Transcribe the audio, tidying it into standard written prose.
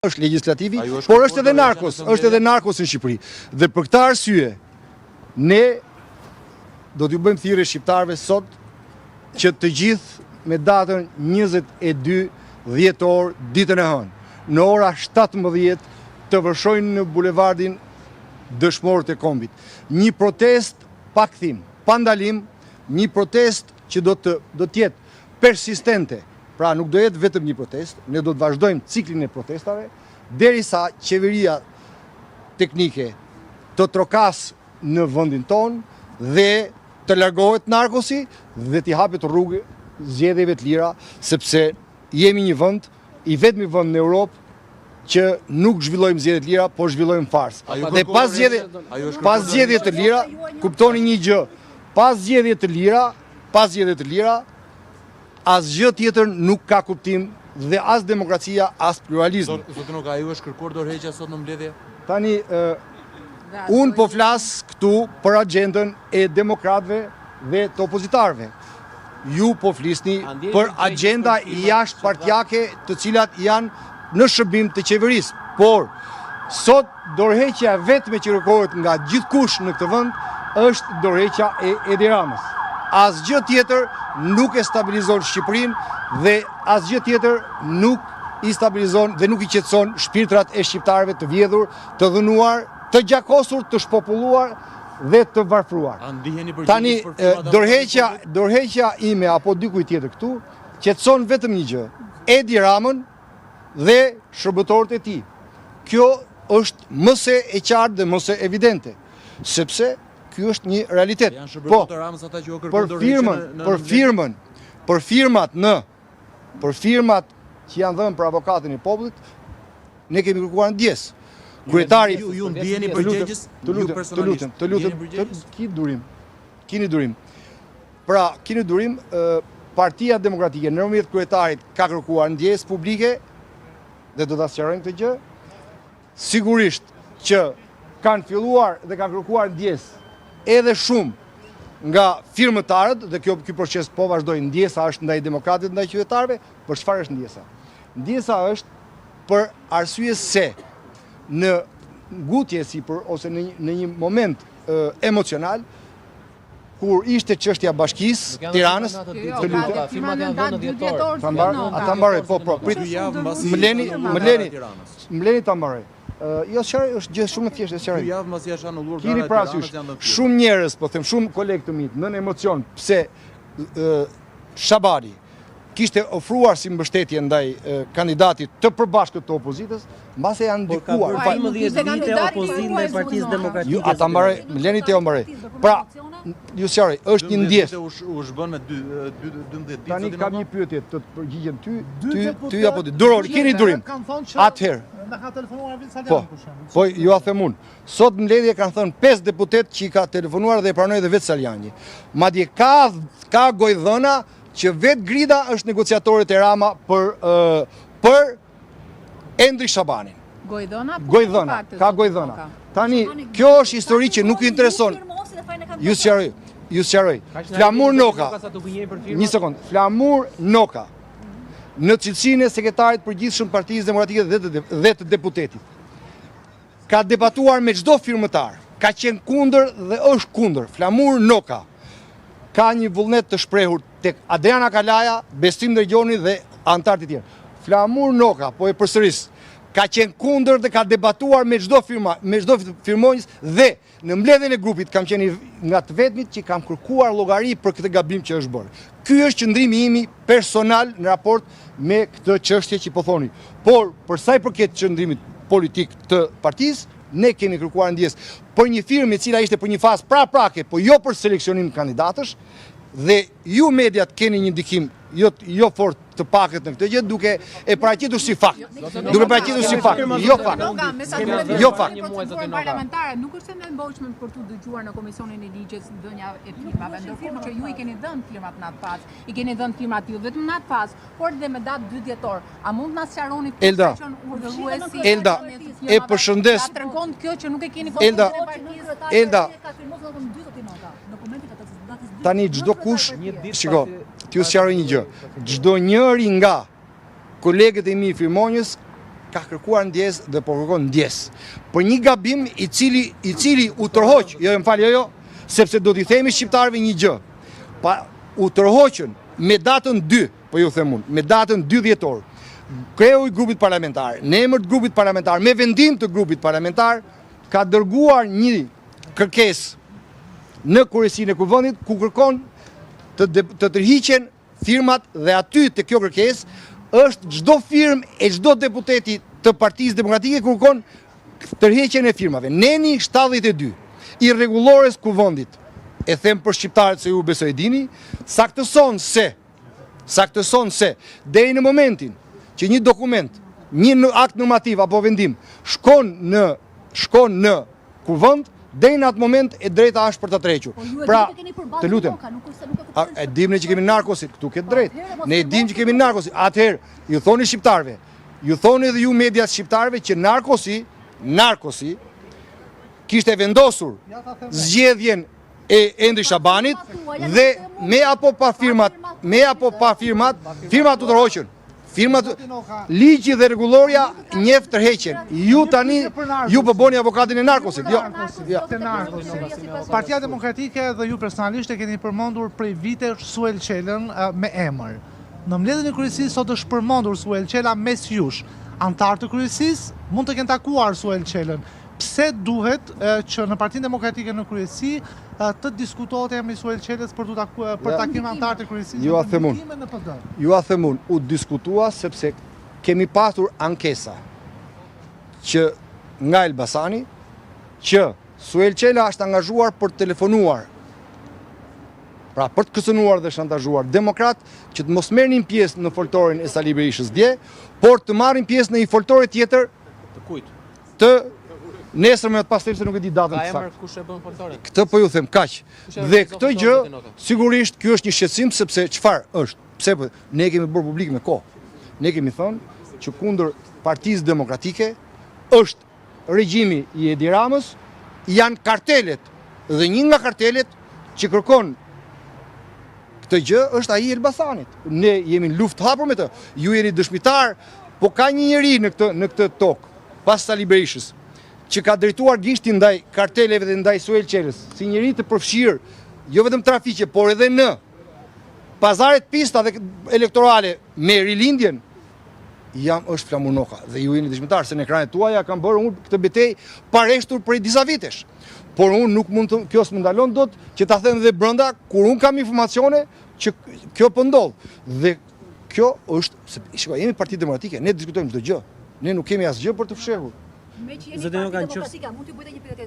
është legislativi, por është edhe narkos në Shqipëri. Dhe për këtë arsye, ne do t'ju bëjmë thirrje shqiptarëve sot që të gjithë me datën 22 dhjetor, ditën e hënë, në ora 17 të vërshojnë në bulevardin Dëshmorët e Kombit. Një protest pa kthim, pa ndalim, një protest që do t'jetë persistente. Pra nuk do jetë vetëm një protest, ne do të vazhdojmë ciklin e protestave, derisa qeveria teknike të trokas në vendin tonë dhe të largohet narkosi dhe t'i hapet rrugë zgjedhjeve të lira, sepse jemi një vend, i vetmi vend në Europë që nuk zhvillojmë zgjedhje të lira, por zhvillojmë farsë. Dhe pas zgjedhje të lira, kuptoni një gjë, pas zgjedhje të lira, asgjë tjetër nuk ka kuptim dhe as demokracia, as pluralizmi. Zotë nuk, a ju është kërkuar dorëheqja sot në mbledhje? Tani, unë po flas këtu për agendën e demokratëve dhe të opozitarëve. Ju po flisni për agenda jashtë partijake të cilat janë në shërbim të qeverisë. Por, sot dorëheqja vetme që kërkohet nga gjithkush në këtë vend është dorëheqja e Edi Ramës. Asgjë tjetër nuk e stabilizon Shqipërinë dhe asgjë tjetër nuk i stabilizon dhe nuk i qetëson shpirtrat e shqiptarëve të vjedhur, të dhënuar, të gjakosur, të shpopulluar dhe të varfruar. Tani, dorëheqja ime apo dikuj tjetër këtu qetëson vetëm një gjë, Edi Ramën dhe shërbëtorët e tij. Kjo është më se e qartë dhe më se evidente, sepse ky është një realitet. Po, për firmat që janë dhënë për avokatin e popullit, ne kemi kërkuar ndjesë. Kryetari, ju ndjeni përgjegjës, ju personalisht. Të lutem, kini durim. Pra, kini durim, Partia Demokratike në nëmjet kryetarit ka kërkuar ndjesë publike dhe do ta sqarojmë këtë gjë. Sigurisht që kanë filluar dhe kanë kërkuar ndjesë edhe shumë nga firmëtarët, dhe ky proces po vazhdoi, ndjesa është ndaj demokratëve, ndaj qytetarëve. Për çfarë është ndjesa? Ndjesa është për arsye se në ngutje sipër ose në një moment emocional, kur ishte çështja bashkisë Tiranës, të lutem. Ta mbaroj, po, prit. Më leni ta mbaroj. Jo, sqaroj, është gjë shumë e thjeshtë, sqaroj. Dy javë mbas janë anulluar Kini parasysh, shumë njerëz, po them, shumë kolegë të mi, nën emocion, pse Shabari kishte ofruar si mbështetje ndaj kandidatit të përbashkët të opozitës, mbase janë ndikuar. Ka 15 vite opozim ndaj Partisë Demokratike. Ata mbaroj, më leni te mbaroj. Pra, ju sqaroj, është një ndjesë. U zhbën me 12 ditë. Tani kam një pyetje, të përgjigjem ty apo ti. Duroni, keni durim. Atëherë. Po, ju a them unë. Sot në mbledhje kanë thënë 5 deputet që i ka telefonuar dhe i pranoi dhe vetë Saljani. Madje ka gojdhëna që vetë Grida është negociatore e Rama për Endri Shabanin. Gojdhëna, ka gojdhëna. Tani, kjo është histori që nuk i intereson. Ju sqaroj. Flamur Noka. Një sekond. Flamur Noka, në cilësinë e sekretarit përgjithshëm të Partisë Demokratike dhe të deputetit, ka debatuar me çdo firmëtar, ka qenë kundër dhe është kundër. Flamur Noka ka një vullnet të shprehur tek Adriana Kalaja, Bestim Dërgjoni dhe antarët e tjerë. Flamur Noka, po e përsëris, ka qenë kundër dhe ka debatuar me çdo firmonjës dhe në mbledhjen e grupit kam qenë nga të vetmit që kam kërkuar llogari për këtë gabim që është bërë. Ky është qëndrimi imi personal në raport me këtë çështje që po thoni. Por për sa i përket qëndrimit politik të partisë, ne kemi kërkuar ndjesë për një firmë e cila ishte për një fazë praprake, po jo për seleksionim kandidatësh, dhe ju mediat keni një ndikim jo fort të pakët në këtë gjë, duke e paraqitur si fakt. Jo fakt. Jo fakt. Parlamentare nuk është e nevojshme për tu dëgjuar në Komisionin e Ligjit dhënia e firmave, ndërkohë që ju i keni dhënë firmat në atë fazë, i keni dhënë firmat ju vetëm në atë fazë, por dhe me datë 2 dhjetor. A mund na sqaroni Elda, e përshëndes. Ta tregon kjo që nuk e keni Elda, tani çdo kush, shiko, t'ju sqaroj një gjë. Çdo njëri nga kolegët e mi firmonjës ka kërkuar ndjes dhe po kërkon ndjes. Për një gabim i cili u tërhoq, sepse do t'i themi shqiptarëve një gjë. Pa u tërhoqën me datën 2, po ju them unë, me datën 2 dhjetor. Kreu i grupit parlamentar, në emër të grupit parlamentar, me vendim të grupit parlamentar, ka dërguar një kërkesë në Kryesinë e Kuvendit ku kërkon të tërhiqen firmat dhe aty të kjo kërkesë është çdo firmë e çdo deputeti të Partisë Demokratike kërkon tërheqjen e firmave. Neni 72 i rregullores Kuvendit, e them për shqiptarët se ju besoj dini, saktëson se deri në momentin që një dokument, një akt normativ apo vendim shkon në Kuvend, deri në atë moment e drejta është për të tërhequr. Pra, të lutem. E dim ne që kemi narkosit, këtu ke drejt. Ne e dim që kemi narkosit. Atëherë, ju thoni shqiptarëve, ju thoni edhe ju mediat shqiptarëve që narkosi kishte vendosur zgjedhjen e Endri Shabanit dhe me apo pa firmat u tërhoqën. Ligji dhe rregulloria njeh tërheqjen. Ju tani ju po bëni avokatin e narkosit. Jo. Partia Demokratike dhe ju personalisht e keni përmendur prej vitesh Suel Qelën me emër. Në mbledhjen e kryesisë sot është përmendur Suel Qela mes jush. Antarë të kryesisë mund të kenë takuar Suel Qelën. Pse duhet që në Partinë Demokratike në kryesi të diskutohet emri Suel Qelës për takim antarë të kryesisë? Ju a themun, u diskutua sepse kemi pasur ankesa që nga Elbasani që Suel Qela është angazhuar për telefonuar, pra për të kësënuar dhe shantazhuar demokrat që të mos merrnin pjesë në foltorin e Sali Berishës dje, por të marrin pjesë në një foltore tjetër të nesër me të pastelë se nuk e di datën të saktë. Këtë po ju them, kaq. Dhe këtë gjë, sigurisht, kjo është një shqetësim sepse çfarë është? Pse ne kemi bërë publik me kohë. Ne kemi thënë që kundër Partisë Demokratike është regjimi i Edi Ramës, janë kartelet dhe një nga kartelet që kërkon këtë gjë është ai i Elbasanit. Ne jemi në luftë hapur me të. Ju jeni dëshmitar, po ka një njeri në këtë tokë pas Sali Berishës që ka drejtuar gishtin ndaj karteleve dhe ndaj Suel Qelës, si njëri të përfshirë, jo vetëm trafiqe, por edhe në pazaret pista dhe elektorale me rilindjen, është Flamur Noka. Dhe ju jeni dëshmitar, se në ekranet tuaja kam bërë unë këtë betejë pareshtur prej disa vitesh. Por unë nuk mund të, kjo s'më ndalon dot që ta them dhe brenda, kur unë kam informacione që kjo po ndodh. Dhe kjo është, shikoj, jemi Parti Demokratike, ne diskutojmë çdo gjë. Ne nuk kemi asgjë për të fshehur. Me që jeni Parti Demokratike, mund të bëjtë një pyetje,